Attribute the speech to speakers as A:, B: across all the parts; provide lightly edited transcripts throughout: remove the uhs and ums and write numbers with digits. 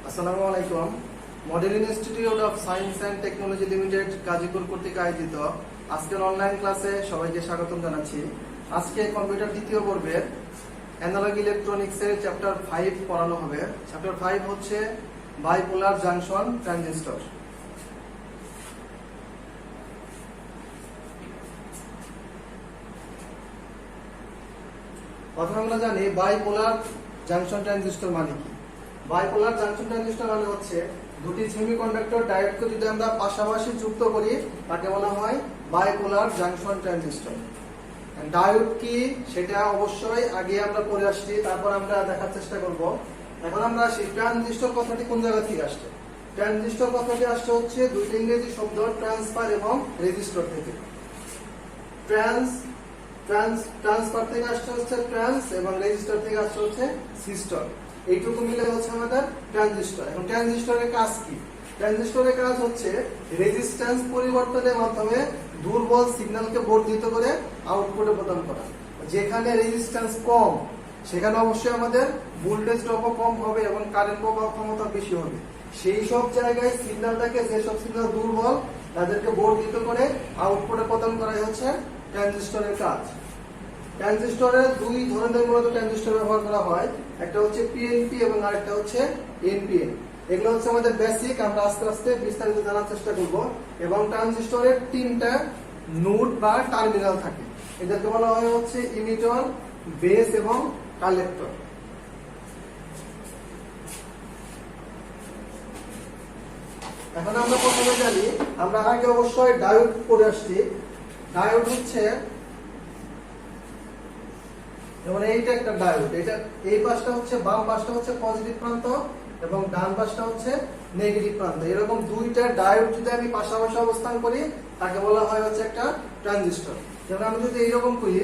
A: আসসালামু আলাইকুম। Model institute of science and technology limited Gazipur কর্তৃক আয়োজিত আজকের অনলাইন ক্লাসে সবাইকে স্বাগতম জানাচ্ছি। আজকে কম্পিউটার দ্বিতীয় পর্বের অ্যানালগ ইলেকট্রনিক্স এর চ্যাপ্টার 5 পড়ানো হবে। চ্যাপ্টার 5 হচ্ছে বাইপোলার জাংশন ট্রানজিস্টর। প্রথমে আমরা জানি বাইপোলার জাংশন ট্রানজিস্টর মানে কি। বাইপোলার জাংশন ট্রানজিস্টর মানে হচ্ছে দুটি সেমিকন্ডাক্টর ডায়োডকে যদি আমরা পাশাপাশি যুক্ত করি তাকে বলা হয় বাইপোলার জাংশন ট্রানজিস্টর। ডায়োড কি সেটা অবশ্যই আগে আমরা পড়ে আসছি, তারপর আমরা দেখার চেষ্টা করব। এখন আমরা আসি ট্রানজিস্টর কথাটি কোন জায়গা থেকে আসছে। ট্রানজিস্টর কথাটি আসছে হচ্ছে দুইটি ইংরেজি শব্দ ট্রান্সফার এবং রেজিস্টর থেকে। ট্রান্সফার থেকে আসছে হচ্ছে ট্রান্স এবং রেজিস্টার থেকে আসছে হচ্ছে সিস্টর। এইটুকু মিলে হচ্ছে আমাদের ট্রানজিস্টর। এখন ট্রানজিস্টরের কাজ কি? ট্রানজিস্টরের কাজ হচ্ছে রেজিস্ট্যান্স পরিবর্তনের মাধ্যমে দুর্বল সিগন্যালকে বর্ধিত করে আউটপুটে প্রদান করা। যেখানে রেজিস্ট্যান্স কম সেখানে অবশ্যই আমাদের ভোল্টেজ ড্রপও কম হবে এবং কারেন্ট প্রবাহ ক্ষমতা বেশি হবে। সেই সব জায়গায় সিগন্যালটাকে, যেসব সিগন্যাল দুর্বল তাদেরকে বর্ধিত করে আউটপুটে প্রদান করাই হচ্ছে ট্রানজিস্টরের কাজ। ট্রানজিস্টরের দুই ধরনের মূলত ট্রানজিস্টর ব্যবহার করা হয়, একটা হচ্ছে পিএনপি এবং আরেকটা হচ্ছে এনপিএন। এগুলো হচ্ছে আমাদের বেসিক, আমরা আস্তে আস্তে বিস্তারিত জানার চেষ্টা করব। এবং ট্রানজিস্টরের তিনটা নোড বা টার্মিনাল থাকে, এদেরকে বলা হয় হচ্ছে ইমিটর, বেস এবং কালেক্টর। এখন আমরা প্রথমে জানি, আমরা আগে অবশ্যই ডায়োড পড়ে আসছি। ডায়োড হচ্ছে যেমন এইটা একটা ডায়োড, এটা এই পাশটা হচ্ছে বাম পাশটা হচ্ছে পজিটিভ প্রান্ত এবং ডান পাশটা হচ্ছে নেগেটিভ প্রান্ত। এরকম দুইটা ডায়োড যদি আমি পাশাপাশি অবস্থান করি তাকে বলা হয় হচ্ছে একটা ট্রানজিস্টর। যেমন আমি যদি এইরকম করি,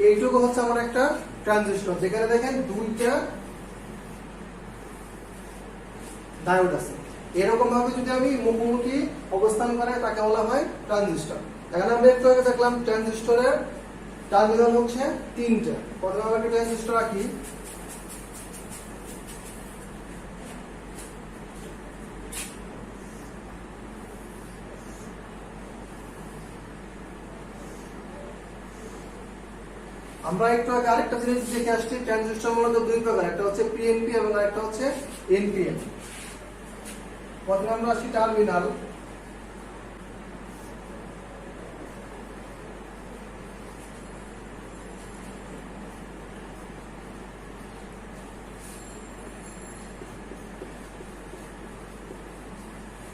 A: এইটুকু হচ্ছে আমার একটা ট্রানজিস্টর, যেখানে দেখেন দুইটা ডায়োড আছে। এরকম ভাবে যদি আমি মুখোমুখি অবস্থান করাই তাকে বলা হয় ট্রানজিস্টর। এখানে আমরা একটু আগে দেখলাম ট্রানজিস্টরের টার্মিনাল হচ্ছে তিনটা। প্রথমে আমরা একটা ট্রানজিস্টর আঁকি। আমরা একটু আগে আরেকটা জিনিস দেখে আসছি, ট্রানজিস্টর মূলত দুই প্রকার, একটা হচ্ছে পিএনপি এবং আরেকটা হচ্ছে এনপিএন। প্রথমে আমরা আসি টার্মিনাল।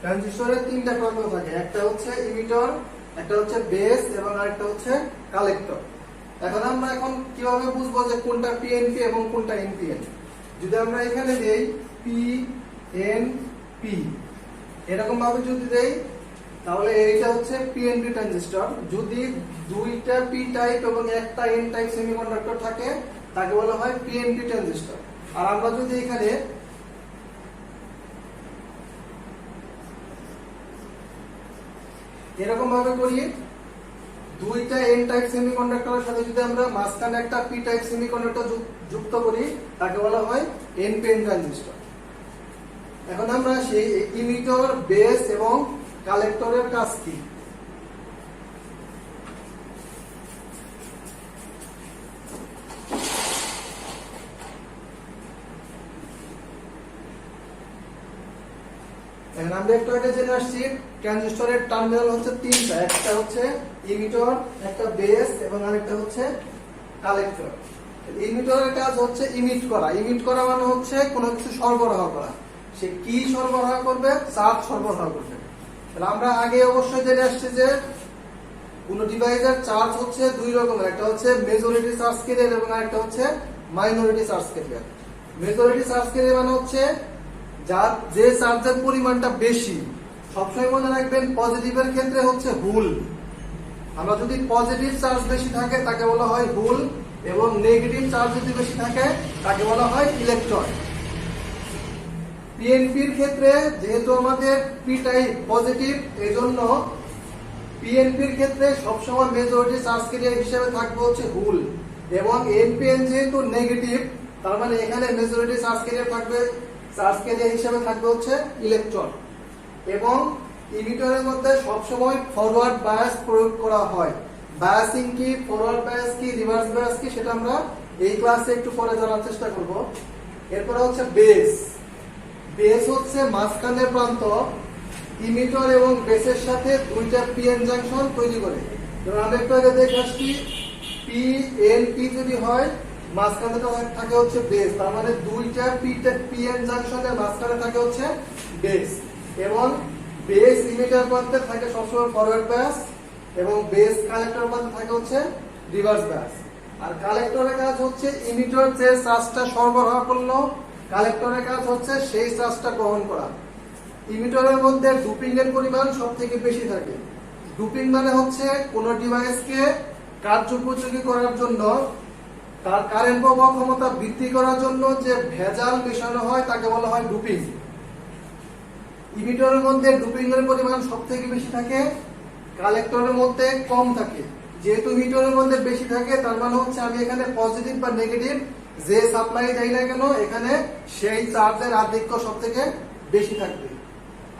A: ট্রানজিস্টরের তিনটা প্রান্ত থাকে, একটা হচ্ছে ইমিটর, একটা হচ্ছে বেস এবং আরেকটা হচ্ছে কালেক্টর। আমরা কিভাবে বুঝবো যে কোনটা পিএনপি এবং কোনটা এনপিএন? যদি আমরা এখানে দেই পিএনপি এরকম ভাবে যদি দেই তাহলে এইটা হচ্ছে পিএনপি ট্রানজিস্টর। যদি দুইটা পি টাইপ এবং একটা এন টাইপ সেমিকন্ডাক্টর থাকে তাকে বলা হয় পিএনপি ট্রানজিস্টর। আর আমরা যদি এখানে এরকম ভাবে করি, দুইটা এন টাইপ সেমিকন্ডাক্টরের সাথে যদি আমরা মাঝখানে একটা পি টাইপ সেমিকন্ডাক্টর যুক্ত করি তাকে বলা হয় এনপিএন ট্রানজিস্টর। এখন আমরা সেই ইমিটর, বেস এবং কালেক্টরের কাজ কি? আমরা একটু আগে জেনে আসছি ট্রানজিস্টরের টার্মিনাল হচ্ছে তিনটা, একটা হচ্ছে ইমিটর, একটা বেস এবং আরেকটা হচ্ছে কালেক্টর। ইমিটরের কাজ হচ্ছে ইমিট করা। ইমিট করা মানে হচ্ছে কোনো কিছু সরবরাহ করা। সে কি সরবরাহ করবে? চার্জ সরবরাহ করবে। আমরা আগে অবশ্যই জেনে আসছি যে কোন ডিভাইসের চার্জ হচ্ছে দুই রকমের, একটা হচ্ছে মেজরিটি চার্জ ক্যারিয়ার এবং আরেকটা হচ্ছে minority charge carrier. Majority charge carrier মানে হচ্ছে যার যে চার্জের পরিমাণটা বেশি। সবসময় মনে রাখবেন পজিটিভের ক্ষেত্রে হচ্ছে হুল। আমরা যদি পজিটিভ চার্জ বেশি থাকে তাকে বলা হয় হুল এবং নেগেটিভ চার্জ যদি বেশি থাকে তাকে বলা হয় ইলেকট্রন। পিএনপির ক্ষেত্রে যেহেতু আমাদের পি টাইপ পজিটিভ, এই জন্য পিএনপির ক্ষেত্রে সবসময় মেজরিটি চার্জ ক্যারিয়ার হিসেবে থাকবে হচ্ছে হুল, এবং এনপিএন যেহেতু নেগেটিভ, তার মানে এখানে মেজরিটি চার্জ ক্যারিয়ার হিসেবে থাকবে হচ্ছে ইলেকট্রন। এবং ইমিটারের মধ্যে সবসময় ফরওয়ার্ড বায়াস প্রয়োগ করা হয়। বায়াসিং কি, ফরওয়ার্ড বায়াস কি, রিভার্স বায়াস কি, সেটা আমরা এই ক্লাসে একটু পরে জানার চেষ্টা করব। এরপর হচ্ছে বেস। বেস হচ্ছে মাঝখানের প্রান্ত ইমিটার এবং বেসের সাথে দুইটা পিএন জাংশন তৈরি করে। যেমন আমরা একটু আগে দেখে আসছি, পিএনপি যদি হয় মাঝখানে থাকে হচ্ছে বেস, তার মানে দুইটা পিএন জাংশনের মাঝখানে থাকে হচ্ছে বেস। এবং বেস ইমিটার প্রান্তে থাকে সবসময় ফরওয়ার্ড বায়াস, এবং বেস কালেক্টর প্রান্তে থাকে হচ্ছে রিভার্স বায়াস। আর কালেক্টরের কাজ হচ্ছে ইমিটার যে চার্জটা সরবরাহ করলো, কালেক্টরের কাজ হচ্ছে সেই চার্জটা গ্রহণ করা। ইমিটারের মধ্যে ডুপিং এর পরিমাণ সব থেকে বেশি থাকে। ডুপিং মানে হচ্ছে কোন ডিভাইসকে কার্যোপযোগী করার জন্য, তার কারেন্ট প্রবাহ ক্ষমতা বৃদ্ধি করার জন্য যে ভেজাল মেশানো হয় তাকে বলা হয় ডুপিং। ইমিটারের মধ্যে ডুপিং এর পরিমাণ সব থেকে বেশি থাকে, কালেক্টরের মধ্যে কম থাকে। যেহেতু ইমিটারের মধ্যে বেশি থাকে, তার মানে হচ্ছে আমি এখানে পজিটিভ বা নেগেটিভ যে সাপ্লাই দেই না কেন, এখানে সেই চার্জের আধিক্য সব থেকে বেশি থাকবে।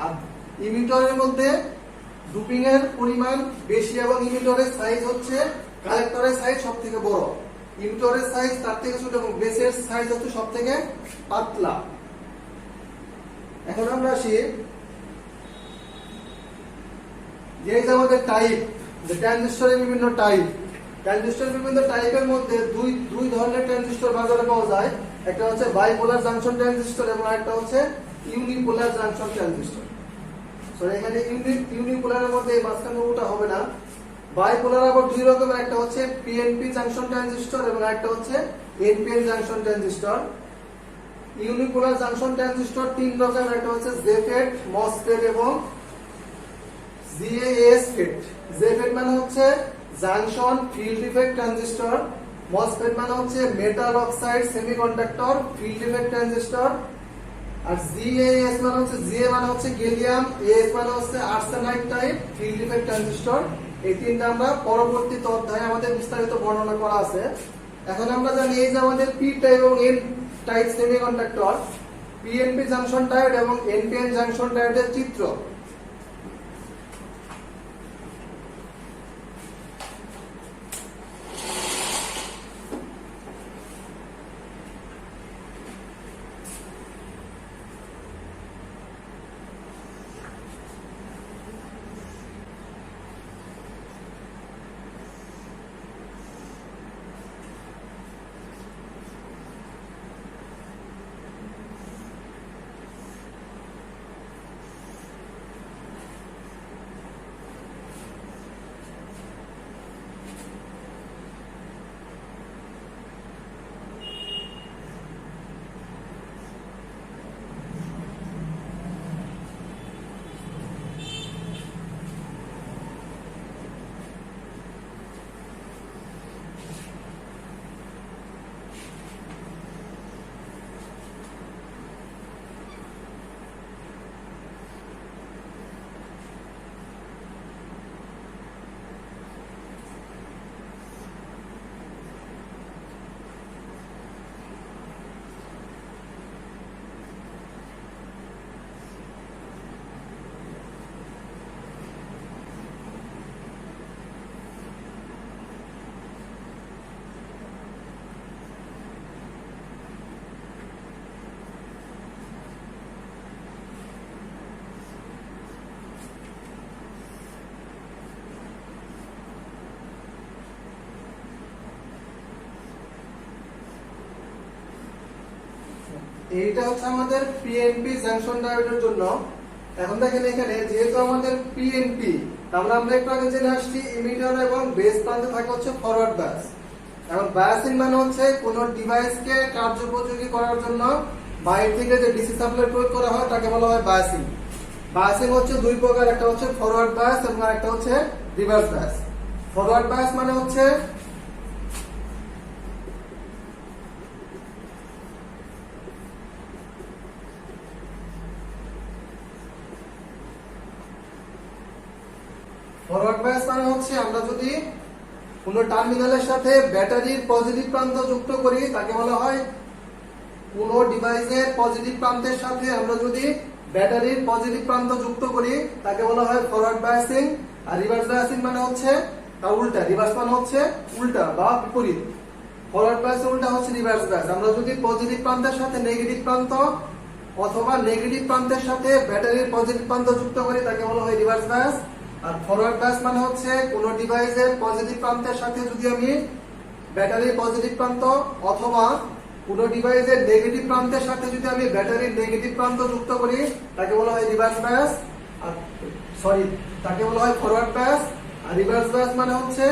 A: আর ইমিটারের মধ্যে ডুপিং এর পরিমাণ বেশি এবং ইমিটারের সাইজ হচ্ছে কালেক্টরের সাইজ সব থেকে বড়, ইমিটারের সাইজ তার থেকে ছোট, এবং বেসের সাইজ হচ্ছে সব থেকে পাতলা। এখন আমরা আসি যে আমাদের টাইপ, যে ট্রানজিস্টরের বিভিন্ন টাইপ। ট্রানজিস্টরের বিভিন্ন টাইপের মধ্যে দুই ধরনের ট্রানজিস্টর বাজারে পাওয়া যায়। একটা হচ্ছে বাইপোলার জাংশন ট্রানজিস্টর এবং আরেকটা হচ্ছে ইউনিপোলার জাংশন ট্রানজিস্টর। এখানে ইউনিপোলারের মধ্যে মাঝখানে ওটা হবে না। বাইপোলার আবার দুই রকমের, একটা হচ্ছে পিএনপি জাংশন ট্রানজিস্টর এবং একটা হচ্ছে NPN junction transistor. Unipolar junction transistor তিন রকমের, একটা হচ্ছে জেফেট, মসফেট এবং জিএএসফেট। জেফেট মানে হচ্ছে junction field effect transistor, MOSFET মানে হচ্ছে metal oxide semiconductor field effect transistor, আর জিএএস মানে হচ্ছে গ্যালিয়াম, এএস মানে হচ্ছে arsenide type field effect transistor. এই তিনটা আমরা পরবর্তী অধ্যায়ে আমাদের বিস্তারিত বর্ণনা করা আছে। এখন আমরা জানি এই যে আমাদের পি টাইপ এবং N type semiconductor, PNP junction diode এবং এনপিএন জাংশন ডায়োডের চিত্র। এইটা হচ্ছে আমাদের পিএনপি জাংশন ডায়োডের জন্য। এখন দেখেন এখানে যেহেতু আমাদের পিএনপি, তাহলে আমরা একটু আগে জেনে আসছি ইমিটার এবং বেস প্রান্তে থাকে হচ্ছে ফরওয়ার্ড বায়াস। এখন বায়াসিং মানে হচ্ছে কোন ডিভাইসকে কার্যোপযোগী করার জন্য বাইরে থেকে যে ডিসি সাপ্লাই প্রয়োগ করা হয় তাকে বলা হয় বায়াসিং। বায়াসিং হচ্ছে দুই প্রকার, একটা হচ্ছে ফরওয়ার্ড বায়াস এবং আরেকটা হচ্ছে রিভার্স বায়াস। ফরওয়ার্ড বায়াস মানে হচ্ছে ফরওয়ার্ড বায়াস মানে হচ্ছে আমরা যদি কোনো টার্মিনালের সাথে ব্যাটারির পজিটিভ প্রান্ত যুক্ত করি তাকে বলা হয়, কোনো ডিভাইসের পজিটিভ প্রান্তের সাথে আমরা যদি ব্যাটারির পজিটিভ প্রান্ত যুক্ত করি তাকে বলা হয় ফরওয়ার্ড বায়াসিং। আর রিভার্স বায়াসিং মানে হচ্ছে তার উল্টা, রিভার্স মানে হচ্ছে উল্টা বা বিপরীত। ফরওয়ার্ড বায়াসের উল্টা হচ্ছে রিভার্স বায়াস। আমরা যদি পজিটিভ প্রান্তের সাথে নেগেটিভ প্রান্ত অথবা নেগেটিভ প্রান্তের সাথে ব্যাটারির পজিটিভ প্রান্ত যুক্ত করি তাকে বলা হয় রিভার্স বায়াস। আর ফরওয়ার্ড বায়াস মানে হচ্ছে কোনো ডিভাইসের পজিটিভ প্রান্তের সাথে যদি আমি ব্যাটারির পজিটিভ প্রান্ত অথবা কোনো ডিভাইসের নেগেটিভ প্রান্তের সাথে যদি আমি ব্যাটারির নেগেটিভ প্রান্ত যুক্ত করি তাকে বলা হয় রিভার্স বায়াস। আর তাকে বলা হয় ফরওয়ার্ড বায়াস। আর রিভার্স বায়াস মানে হচ্ছে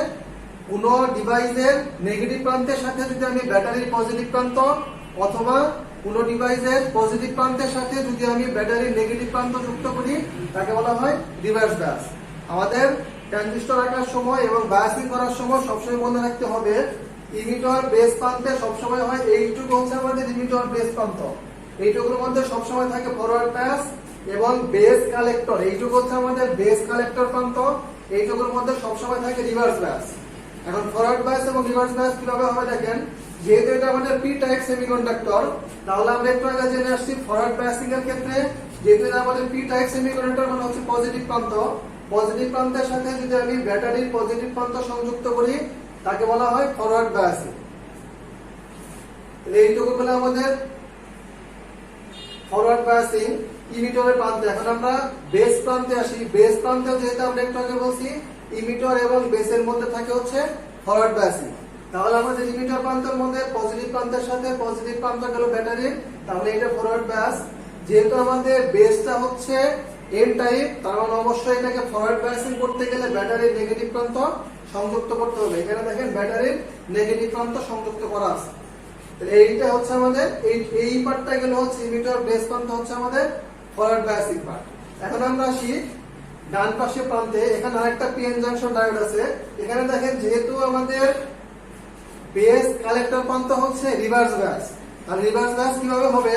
A: কোনো ডিভাইসের নেগেটিভ প্রান্তের সাথে যদি আমি ব্যাটারির পজিটিভ প্রান্ত অথবা কোনো ডিভাইসের পজিটিভ প্রান্তের সাথে যদি আমি ব্যাটারির নেগেটিভ প্রান্ত যুক্ত করি তাকে বলা হয় রিভার্স বায়াস। আমাদের ট্রানজিস্টর আঁকার সময় এবং বায়াসিং করার সময় সবসময় মনে রাখতে হবে ইমিটর বেস প্রান্তে সবসময় হয় এইটুকু হচ্ছে আমাদের ইমিটর বেস প্রান্ত, এইটুকুর মধ্যে সবসময় থাকে ফরওয়ার্ড বায়াস, এবং বেস কালেক্টর এইটুকু হচ্ছে আমাদের বেস কালেক্টর প্রান্ত, এইটুকুর মধ্যে সবসময় থাকে রিভার্স বায়াস। এখন ফরওয়ার্ড বায়াস এবং রিভার্স বায়াস কিভাবে হবে দেখেন, যেহেতু এটা আমাদের পি টাইপ সেমিকন্ডাক্টর তাহলে আমরা একটু আগে জেনে আসছি ফরওয়ার্ড বায়াসিং এর ক্ষেত্রে যেহেতু এটা আমাদের পি টাইপ সেমিকন্ডাক্টর মানে হচ্ছে পজিটিভ প্রান্ত, পজিটিভ প্রান্তের সাথে যদি আমি ব্যাটারির পজিটিভ প্রান্ত সংযুক্ত করি তাকে বলা হয় ফরওয়ার্ড বায়াসিং। এইটুকু হলো আমাদের ফরওয়ার্ড বায়াসিং ইমিটরের প্রান্তে। এখন আমরা বেস প্রান্তে আসি। বেস প্রান্তে যেহেতু আমরা একটু আগে বলছি ইমিটর এবং বেসের মধ্যে থাকে হচ্ছে ফরওয়ার্ড বায়াসিং। তাহলে আমাদের ইমিটর প্রান্তের মধ্যে পজিটিভ প্রান্তের সাথে পজিটিভ প্রান্ত গেল ব্যাটারির, তাহলে এটা ফরওয়ার্ড বায়াস। যেহেতু আমাদের বেসটা হচ্ছে এন টাইপ তার মানে অবশ্যই এটাকে ফরওয়ার্ড বায়াসিং করতে গেলে ব্যাটারির নেগেটিভ প্রান্ত সংযুক্ত করতে হবে। এখানে দেখেন ব্যাটারির নেগেটিভ প্রান্ত সংযুক্ত করা আছে। এইটা হচ্ছে আমাদের এই পার্টটা গেল হচ্ছে ইমিটর বেস প্রান্ত হচ্ছে আমাদের ফরওয়ার্ড বায়াসিং পার্ট। এখন আমরা আসি ডান পাশে প্রান্তে। এখানে আরেকটা পিএন জাংশন ডায়োড আছে। এখানে দেখেন যেহেতু আমাদের বেস কালেক্টর প্রান্ত হচ্ছে রিভার্স বায়াস, আর রিভার্স বায়াস কিভাবে হবে,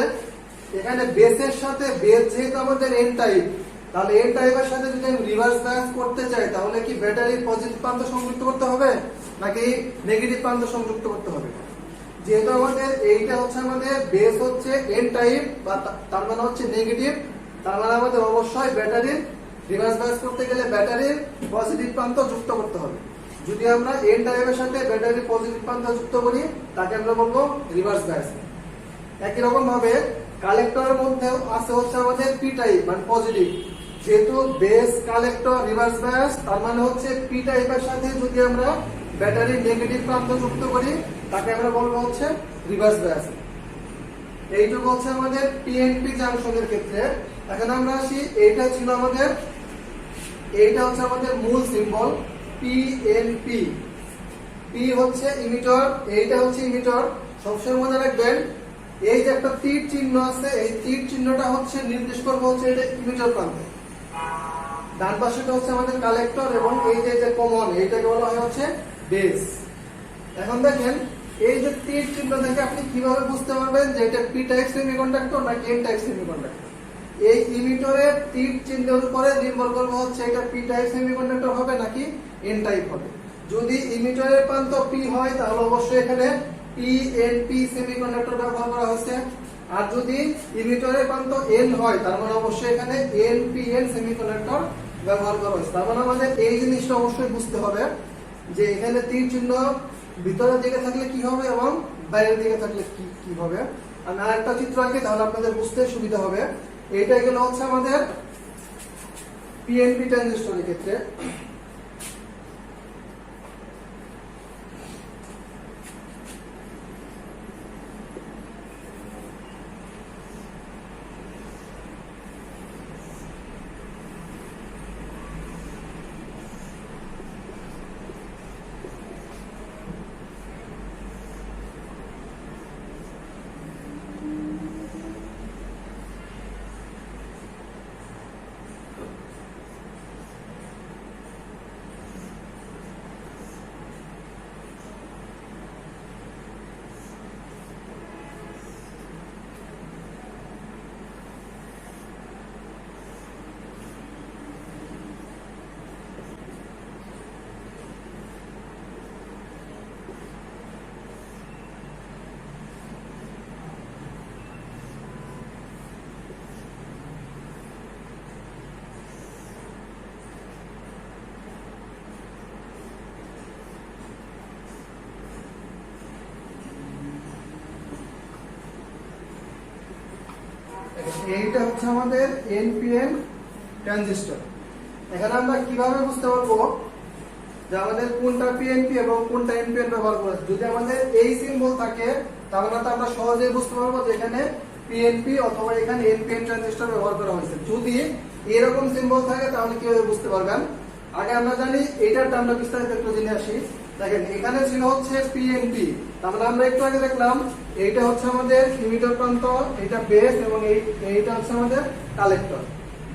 A: এখানে বেসের সাথে বেস যেহেতু আমাদের এন টাইপ তাহলে এন টাইপের সাথে যদি আমি রিভার্স বায়াস করতে চাই তাহলে কি ব্যাটারির পজিটিভ প্রান্ত সংযুক্ত করতে হবে নাকি নেগেটিভ প্রান্ত সংযুক্ত করতে হবে? যেহেতু আমাদের এইটা হচ্ছে আমাদের বেস হচ্ছে এন টাইপ বা তার মানে হচ্ছে নেগেটিভ, তার মানে আমাদের অবশ্যই ব্যাটারির রিভার্স বায়াস করতে গেলে ব্যাটারির পজিটিভ প্রান্ত যুক্ত করতে হবে। যদি আমরা এন টাইপের সাথে ব্যাটারির পজিটিভ প্রান্ত যুক্ত করি তাকে আমরা বলবো রিভার্স বায়াস। একই রকম ভাবে কালেক্টরের মধ্যে আছে হচ্ছে আমাদের পি টাইপ মানে পজিটিভ। যেহেতু বেস কালেক্টর রিভার্স বায়াস তার মানে হচ্ছে পি টাইপের সাথে যদি আমরা ব্যাটারির নেগেটিভ প্রান্ত যুক্ত করি তাকে আমরা বলবো হচ্ছে রিভার্স বায়াস। এইটুকু হচ্ছে আমাদের পিএনপি জাংশনের ক্ষেত্রে। এখন আমরা আসি এইটা ছিল আমাদের, এইটা হচ্ছে আমাদের মূল সিম্বল পিএনপি। পি হচ্ছে ইমিটর, এইটা হচ্ছে ইমিটর। সবসময় মনে রাখবেন এই যে একটা তীর চিহ্ন আছে এই তীর চিহ্নটা হচ্ছে নির্দেশ করবে হচ্ছে এটা ইমিটর প্রান্তে। ডান পাশেটা হচ্ছে আমাদের কালেক্টর এবং এই যে কমন এইটাকে বলা হয় হচ্ছে বেস। এখন দেখেন এই যে তীর চিহ্ন দেখে আপনি কিভাবে বুঝতে পারবেন যে এটা পি টাইপ সেমিকন্ডাক্টর নাকি এন টাইপ সেমিকন্ডাক্টর? এই ইমিটরের তীর চিহ্নের উপরে নির্ভর করবে হচ্ছে এটা পি টাইপ সেমিকন্ডাক্টর হবে নাকি এন টাইপ হবে। যদি ইমিটরের প্রান্ত পি হয় তাহলে অবশ্যই এখানে পিএনপি সেমিকন্ডাক্টর ব্যবহার করা হয়েছে। আর যদি ইমিটরের প্রান্ত এন হয় তার মানে অবশ্যই এখানে এনপিএন সেমিকন্ডাক্টর ব্যবহার করা হয়েছে। তার মানে আমাদের এই জিনিসটা অবশ্যই বুঝতে হবে যে এখানে তীর চিহ্ন ভিতরের দিকে থাকলে কি হবে এবং বাইরের দিকে থাকলে কি হবে। আমি আরেকটা চিত্র আঁকি তাহলে আপনাদের বুঝতে সুবিধা হবে। এইটা গেল হচ্ছে আমাদের পিএনপি ট্রানজিস্টরের ক্ষেত্রে। এইটা হচ্ছে আমাদের এনপিএন ট্রানজিস্টর। এখানে আমরা কিভাবে বুঝতে পারবো যে আমাদের কোনটা পিএনপি এবং কোনটা এনপিএন ব্যবহার করেছে। যদি আমাদের এই সিম্বল থাকে তাহলে তো আমরা সহজেই বুঝতে পারবো যে এখানে পিএনপি অথবা এখানে এনপিএন ট্রানজিস্টর ব্যবহার করা হয়েছে। যদি এরকম সিম্বল থাকে তাহলে কিভাবে বুঝতে পারবেন? আগে আমরা জানি এইটার আমরা বিস্তারিত একটু জেনে আসি। দেখেন এখানে ছিল হচ্ছে পিএনপি, তাহলে আমরা একটু আগে দেখলাম এইটা হচ্ছে আমাদের ইমিটার প্রান্ত, এটা বেস এবং এইটা হচ্ছে আমাদের কালেক্টর।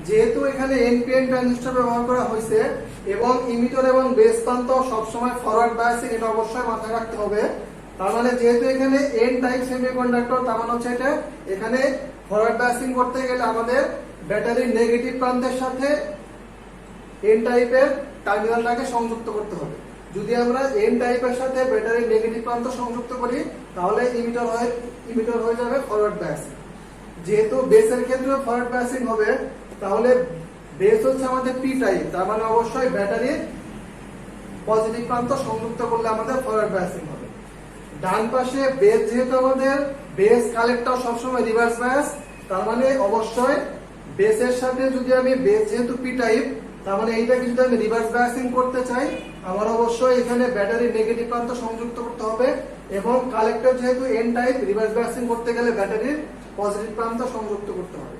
A: যেহেতু এখানে এনপিএন ট্রানজিস্টর ব্যবহার করা হয়েছে এবং ইমিটার এবং বেস প্রান্ত সবসময় ফরওয়ার্ড বায়াসিং, এটা অবশ্যই মাথায় রাখতে হবে। তার মানে যেহেতু এখানে এন টাইপ সেমিকন্ডাক্টর, তার মানে হচ্ছে এটা এখানে ফরওয়ার্ড বায়াসিং করতে গেলে আমাদের ব্যাটারির নেগেটিভ প্রান্তের সাথে এন টাইপের টার্মিনালটাকে সংযুক্ত করতে হবে। যদি আমরা এন টাইপের সাথে ব্যাটারির নেগেটিভ প্রান্ত সংযুক্ত করি তাহলে ইমিটার হয়ে যাবে ফরওয়ার্ড বায়াসিং। যেহেতু বেসের ক্ষেত্রে ফরওয়ার্ড বায়াসিং হবে, তাহলে বেস হচ্ছে আমাদের পি টাইপ, তার মানে অবশ্যই ব্যাটারির পজিটিভ প্রান্ত সংযুক্ত করলে আমাদের ফরওয়ার্ড বায়াসিং হবে। ডান পাশে বেস, যেহেতু আমাদের বেস কালেক্টর সবসময় রিভার্স বায়াস, তার মানে অবশ্যই বেসের সাথে যদি আমি বেস যেহেতু পি টাইপ, তার মানে এইটাকে যদি আমি রিভার্স বায়াসিং করতে চাই আমার অবশ্যই এখানে ব্যাটারির নেগেটিভ প্রান্ত সংযুক্ত করতে হবে এবং কালেক্টর যেহেতু এন টাইপ, রিভার্স বায়াসিং করতে গেলে ব্যাটারির পজিটিভ প্রান্ত সংযুক্ত করতে হবে।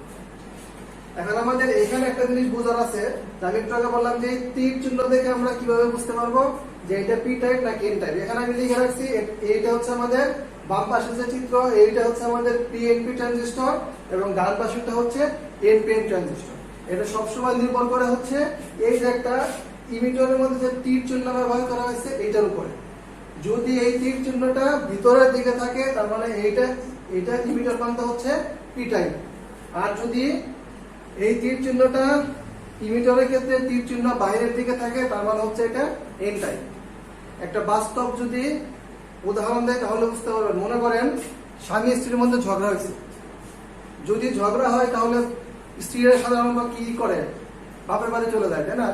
A: এখন আমাদের এখানে একটা জিনিস বোঝার আছে, আমি একটু আগে বললাম যে তীর চিহ্ন দেখে আমরা কিভাবে বুঝতে পারবো যে এটা পি টাইপ নাকি এন টাইপ। এখানে আমি লিখে রাখছি এইটা হচ্ছে আমাদের বাম পাশে যে চিত্র, এইটা হচ্ছে আমাদের পিএনপি ট্রানজিস্টর এবং ডান পাশেরটা হচ্ছে এনপিএন ট্রানজিস্টর। এটা সবসময় নির্ভর করে হচ্ছে এই যে একটা ইমিটারের মধ্যে যে তীর চিহ্ন ব্যবহার করা হয়েছে এইটার উপরে। যদি এই তীর চিহ্নটা ভিতরের দিকে থাকে তার মানে এইটা ইমিটার প্রান্ত হচ্ছে পি টাইপ, আর যদি এই তীর চিহ্নটা ইমিটারের ক্ষেত্রে তীর চিহ্ন বাইরের দিকে থাকে তার মানে হচ্ছে এটা এন টাইপ। একটা বাস্তব যদি উদাহরণ দেয় তাহলে বুঝতে পারবেন। মনে করেন স্বামী স্ত্রীর মধ্যে ঝগড়া হয়েছে, যদি ঝগড়া হয় তাহলে স্ত্রীরা সাধারণত কি করে? বাপের বাড়ি চলে যায়, তাই না?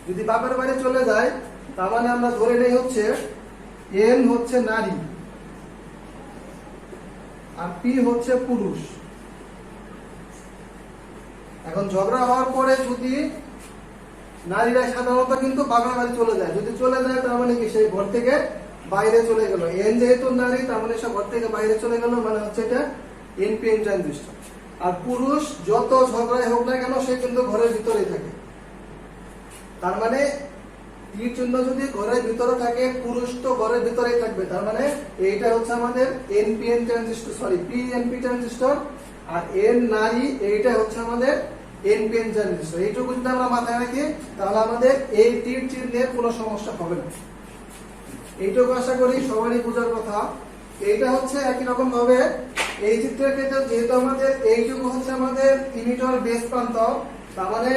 A: যদি বাপের বাড়ি চলে যায় তার মানে আমরা ধরে নেই হচ্ছে এন হচ্ছে নারী আর পি হচ্ছে পুরুষ। এখন ঝগড়া হওয়ার পরে যদি নারীরা সাধারণত কিন্তু বাপের বাড়ি চলে যায়, যদি চলে যায় তার মানে কি সেই ঘর থেকে বাইরে চলে গেল। এন যেহেতু নারী তার মানে সে ঘর থেকে বাইরে চলে গেল, মানে হচ্ছে এটা এনপিএন ট্রানজিস্টর। আর পুরুষ যত ঝগড়ায় হোক না কেন সে কিন্তু ঘরের ভিতরেই থাকে, তার মানে তীর চিহ্ন যদি ঘরের ভিতরে থাকে পুরুষ তো ঘরের ভিতরেই থাকবে, তার মানে এইটা হচ্ছে আমাদের NPN transistor, sorry PNP transistor. আর এন নারী এইটা হচ্ছে আমাদের এনপিএন ট্রানজিস্টর। এইটুকু যদি আমরা মাথায় রাখি তাহলে আমাদের এই তীর চিহ্নের কোনো সমস্যা হবে না। এইটুকু আশা করি সবারই বোঝার কথা। এইটা হচ্ছে একই রকম ভাবে এই চিত্রের ক্ষেত্রে যেহেতু আমাদের এইটুকু হচ্ছে আমাদের ইমিটার বেস প্রান্ত, তার মানে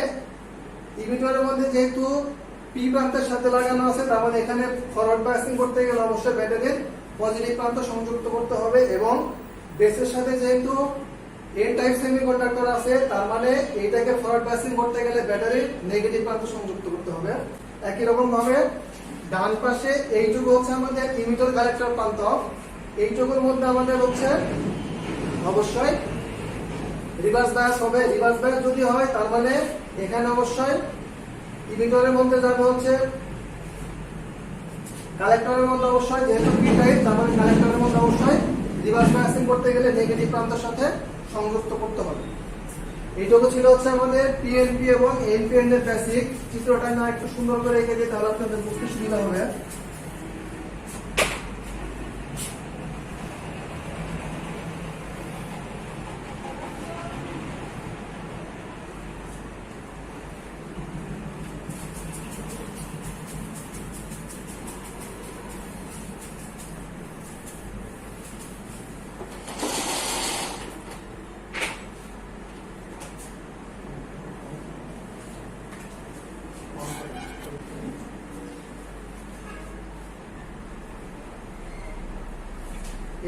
A: ইমিটারের মধ্যে যেহেতু পি প্রান্তের সাথে লাগানো আছে তার মানে এখানে ফরওয়ার্ড বায়াসিং করতে গেলে অবশ্যই ব্যাটারির পজিটিভ প্রান্ত সংযুক্ত করতে হবে এবং বেসের সাথে যেহেতু এন টাইপ সেমিকন্ডাক্টর আছে তার মানে এইটাকে ফরওয়ার্ড বায়াসিং করতে গেলে ব্যাটারির নেগেটিভ প্রান্ত সংযুক্ত করতে হবে। একই রকম ভাবে ডান পাশে এইটুকু হচ্ছে আমাদের ইমিটার কালেক্টর প্রান্ত, এইটুকুর মধ্যে আমাদের হচ্ছে অবশ্যই রিভার্স বায়াস হবে। রিভার্স বায়াস যদি হয় তার মানে এখানে অবশ্যই ইমিটারের মধ্যে যাবে হচ্ছে কালেক্টরের মধ্যে অবশ্যই যেহেতু পি টাইপ তার মানে কালেক্টরের মধ্যে অবশ্যই রিভার্স বায়াসিং করতে গেলে নেগেটিভ প্রান্তের সাথে সংযুক্ত করতে হবে। এইটুকু ছিল হচ্ছে আমাদের পিএনপি এবং এনপিএন এর বেসিক। চিত্রটা না একটু সুন্দর করে এঁকে দিই তাহলে আপনাদের বুঝতে সুবিধা হবে।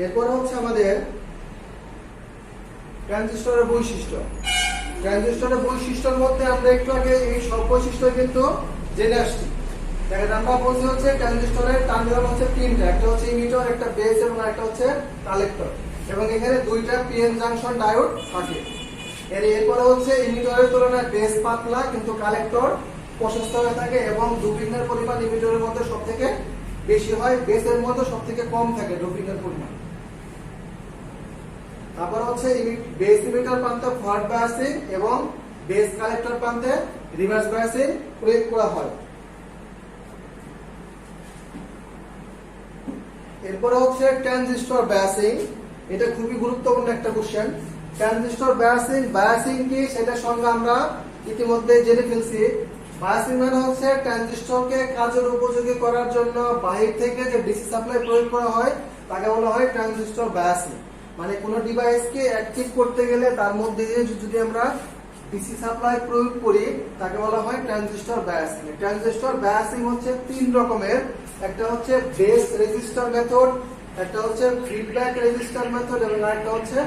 A: এরপরে হচ্ছে আমাদের ট্রানজিস্টরের বৈশিষ্ট্য। ট্রানজিস্টরের বৈশিষ্ট্যের মধ্যে আমরা একটু আগে এই সব বৈশিষ্ট্য কিন্তু জেনে আসছি। দেখেন আমরা বলছি হচ্ছে ট্রানজিস্টরের টার্মিনাল হচ্ছে তিনটা, একটা হচ্ছে ইমিটার, একটা বেস এবং একটা হচ্ছে কালেক্টর, এবং এখানে দুইটা পিএন জাংশন ডায়োড থাকে। এরপরে হচ্ছে ইমিটরের তুলনায় বেস পাতলা কিন্তু কালেক্টর প্রশস্ত হয়ে থাকে এবং ডোপিংয়ের পরিমাণ ইমিটরের মধ্যে সবথেকে বেশি হয়, বেসের মধ্যে সবথেকে কম থাকে ডোপিংয়ের পরিমাণ। তারপর হচ্ছে বেস ইমিটার প্রান্তে ফরওয়ার্ড বায়াসিং এবং বেস কালেক্টর প্রান্তে রিভার্স বায়াসিং প্রয়োগ করা হয়। এরপরে হচ্ছে ট্রানজিস্টর বায়াসিং, এটা খুবই গুরুত্বপূর্ণ একটা কোশ্চেন। ট্রানজিস্টর বায়াসিং কি সেটা সঙ্গে আমরা ইতিমধ্যে জেনে ফেলছি। বায়াসিং মানে হচ্ছে ট্রানজিস্টরকে কাজের উপযোগী করার জন্য বাহির থেকে যে ডিসি সাপ্লাই প্রয়োগ করা হয় তাকে বলা হয় ট্রানজিস্টর বায়াসিং। মানে কোনো ডিভাইসকে অ্যাক্টিভ করতে গেলে তার মধ্যে দিয়ে যদি আমরা ডিসি সাপ্লাই প্রয়োগ করি তাকে বলা হয় ট্রানজিস্টর বায়াসিং। ট্রানজিস্টর বায়াসিং হচ্ছে তিন রকমের, একটা হচ্ছে বেস রেজিস্টার মেথড, একটা হচ্ছে ফিডব্যাক রেজিস্টার মেথড এবং আরেকটা হচ্ছে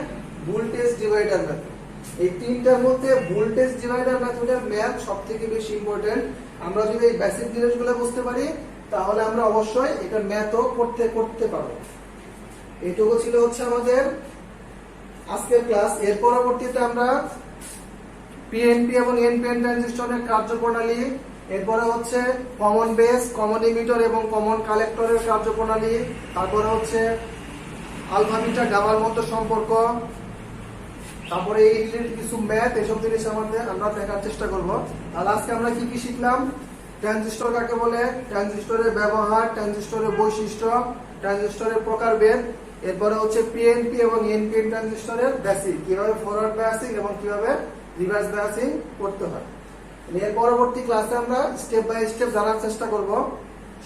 A: ভোল্টেজ ডিভাইডার মেথড। এই তিনটার মধ্যে ভোল্টেজ ডিভাইডার মেথডের ম্যাথ সবথেকে বেশি ইম্পর্টেন্ট। আমরা যদি এই বেসিক জিনিসগুলো বুঝতে পারি তাহলে আমরা অবশ্যই এটা ম্যাথও করতে পারবো। এইটুকু ছিল হচ্ছে আমাদের আজকের ক্লাস। এর পরবর্তীতে আমরা পিএনপি এবং এনপিএন ট্রানজিস্টরের কার্যপ্রণালী, এরপরে হচ্ছে কমন বেস, কমন ইমিটার এবং কমন কালেক্টরের কার্যপ্রণালী, তারপরে হচ্ছে আলফা বিটা গামার মধ্যে সম্পর্ক, তারপরে এই রিলেটেড কিছু ম্যাথ, এসব জিনিস আমরা দেখার চেষ্টা করব। আর আজকে আমরা কি কি শিখলাম, ট্রানজিস্টর কাকে বলে, ট্রানজিস্টরের ব্যবহার, ট্রানজিস্টরের বৈশিষ্ট্য, ট্রানজিস্টরের প্রকারভেদ, এরপরে হচ্ছে পিএনপি এবং এনপিএন ট্রানজিস্টরের বেসিক, কিভাবে ফরওয়ার্ড বায়াসিং এবং কিভাবে রিভার্স বায়াসিং করতে হয়। এর পরবর্তী ক্লাসে আমরা স্টেপ বাই স্টেপ জানার চেষ্টা করব।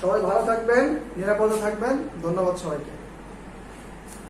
A: সবাই ভালো থাকবেন, নিরাপদে থাকবেন। ধন্যবাদ সবাইকে।